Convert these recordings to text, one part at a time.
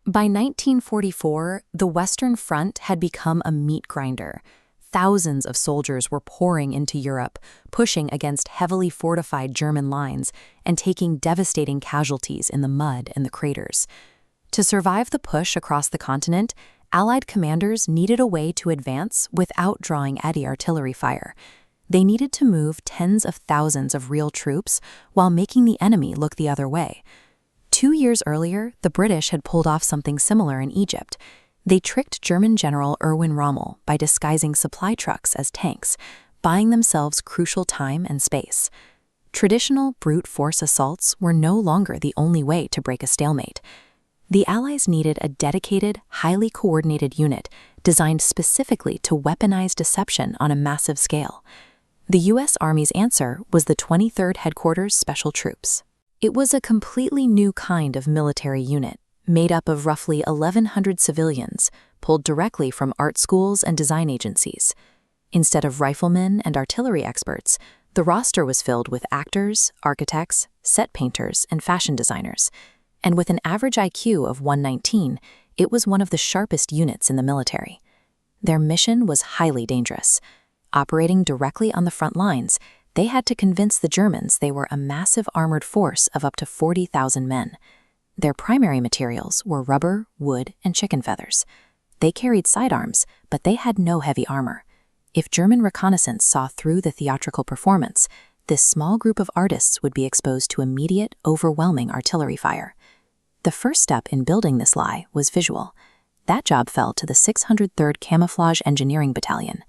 By 1944, the Western Front had become a meat grinder. Thousands of soldiers were pouring into Europe, pushing against heavily fortified German lines and taking devastating casualties in the mud and the craters. To survive the push across the continent, Allied commanders needed a way to advance without drawing anti-artillery fire. They needed to move tens of thousands of real troops while making the enemy look the other way. 2 years earlier, the British had pulled off something similar in Egypt. They tricked German General Erwin Rommel by disguising supply trucks as tanks, buying themselves crucial time and space. Traditional brute force assaults were no longer the only way to break a stalemate. The Allies needed a dedicated, highly coordinated unit designed specifically to weaponize deception on a massive scale. The U.S. Army's answer was the 23rd Headquarters Special Troops. It was a completely new kind of military unit, made up of roughly 1,100 civilians, pulled directly from art schools and design agencies. Instead of riflemen and artillery experts, the roster was filled with actors, architects, set painters, and fashion designers. And with an average IQ of 119, it was one of the sharpest units in the military. Their mission was highly dangerous. Operating directly on the front lines, they had to convince the Germans they were a massive armored force of up to 40,000 men. Their primary materials were rubber, wood, and chicken feathers. They carried sidearms, but they had no heavy armor. If German reconnaissance saw through the theatrical performance, this small group of artists would be exposed to immediate, overwhelming artillery fire. The first step in building this lie was visual. That job fell to the 603rd Camouflage Engineering Battalion.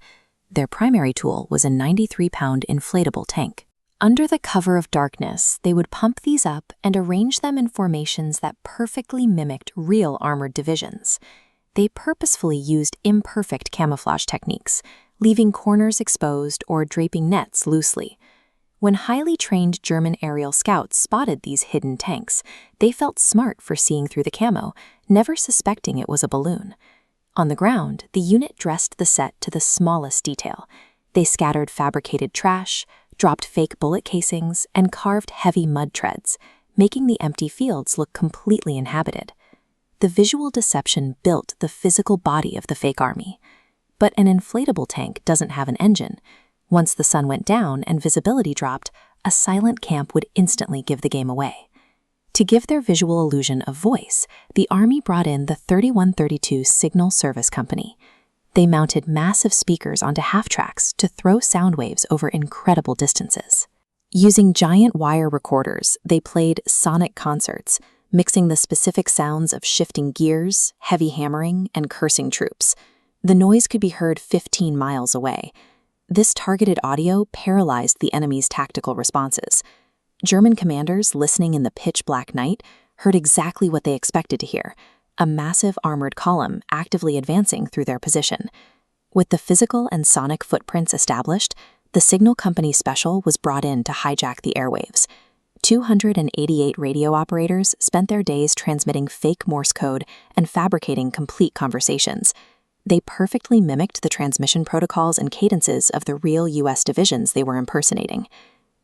Their primary tool was a 93-pound inflatable tank. Under the cover of darkness, they would pump these up and arrange them in formations that perfectly mimicked real armored divisions. They purposefully used imperfect camouflage techniques, leaving corners exposed or draping nets loosely. When highly trained German aerial scouts spotted these hidden tanks, they felt smart for seeing through the camo, never suspecting it was a balloon. On the ground, the unit dressed the set to the smallest detail. They scattered fabricated trash, dropped fake bullet casings, and carved heavy mud treads, making the empty fields look completely inhabited. The visual deception built the physical body of the fake army. But an inflatable tank doesn't have an engine. Once the sun went down and visibility dropped, a silent camp would instantly give the game away. To give their visual illusion a voice, the Army brought in the 3132 Signal Service Company. They mounted massive speakers onto half-tracks to throw sound waves over incredible distances. Using giant wire recorders, they played sonic concerts, mixing the specific sounds of shifting gears, heavy hammering, and cursing troops. The noise could be heard 15 miles away. This targeted audio paralyzed the enemy's tactical responses. German commanders listening in the pitch-black night heard exactly what they expected to hear: a massive armored column actively advancing through their position. With the physical and sonic footprints established, the Signal Company Special was brought in to hijack the airwaves. 288 radio operators spent their days transmitting fake Morse code and fabricating complete conversations. They perfectly mimicked the transmission protocols and cadences of the real U.S. divisions they were impersonating.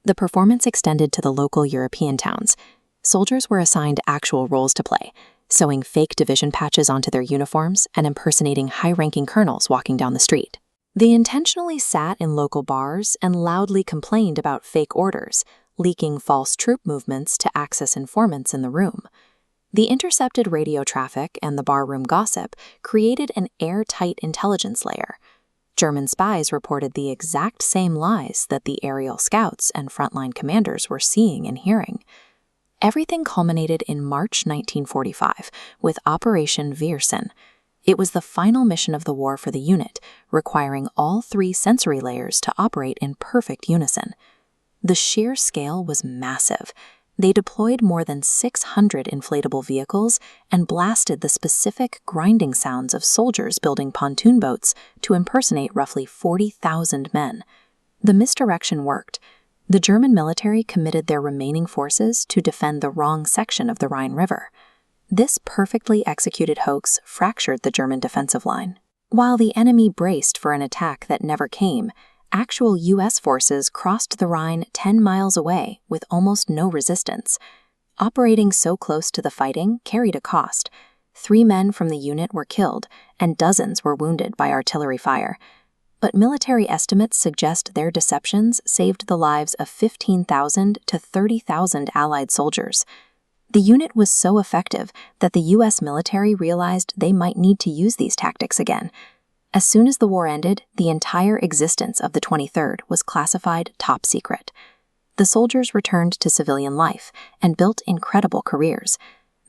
The performance extended to the local European towns. Soldiers were assigned actual roles to play, sewing fake division patches onto their uniforms and impersonating high-ranking colonels walking down the street. They intentionally sat in local bars and loudly complained about fake orders, leaking false troop movements to access informants in the room. The intercepted radio traffic and the barroom gossip created an airtight intelligence layer. German spies reported the exact same lies that the aerial scouts and frontline commanders were seeing and hearing. Everything culminated in March 1945 with Operation Viersen. It was the final mission of the war for the unit, requiring all 3 sensory layers to operate in perfect unison. The sheer scale was massive. They deployed more than 600 inflatable vehicles and blasted the specific grinding sounds of soldiers building pontoon boats to impersonate roughly 40,000 men. The misdirection worked. The German military committed their remaining forces to defend the wrong section of the Rhine River. This perfectly executed hoax fractured the German defensive line. While the enemy braced for an attack that never came, actual U.S. forces crossed the Rhine 10 miles away with almost no resistance. Operating so close to the fighting carried a cost. 3 men from the unit were killed, and dozens were wounded by artillery fire. But military estimates suggest their deceptions saved the lives of 15,000 to 30,000 Allied soldiers. The unit was so effective that the U.S. military realized they might need to use these tactics again. As soon as the war ended, the entire existence of the 23rd was classified top secret. The soldiers returned to civilian life and built incredible careers.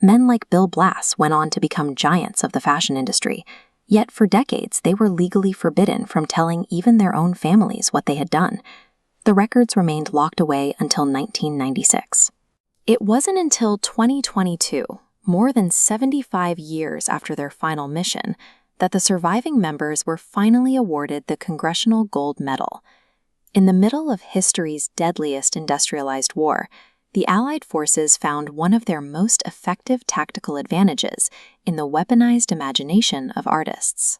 Men like Bill Blass went on to become giants of the fashion industry, yet for decades they were legally forbidden from telling even their own families what they had done. The records remained locked away until 1996. It wasn't until 2022, more than 75 years after their final mission, that the surviving members were finally awarded the Congressional Gold Medal. In the middle of history's deadliest industrialized war, the Allied forces found one of their most effective tactical advantages in the weaponized imagination of artists.